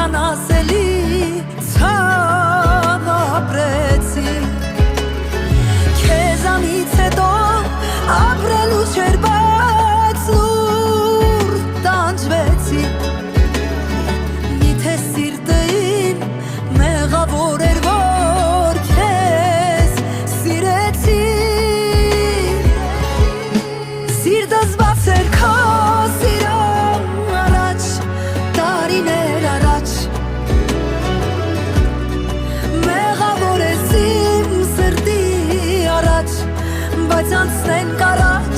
անասելի ցավ ապրեցի քեզանից հետո ապրելու չէր բայց լուր տանջվեցի միթե սիրտին մեղավոր էր որ քեզ սիրեցի սիրտս բաց էր քո սիրո առաջ տարիներ առաջ մեղավոր ես իմ սրտի առաջ բայց անցնեն կարաչ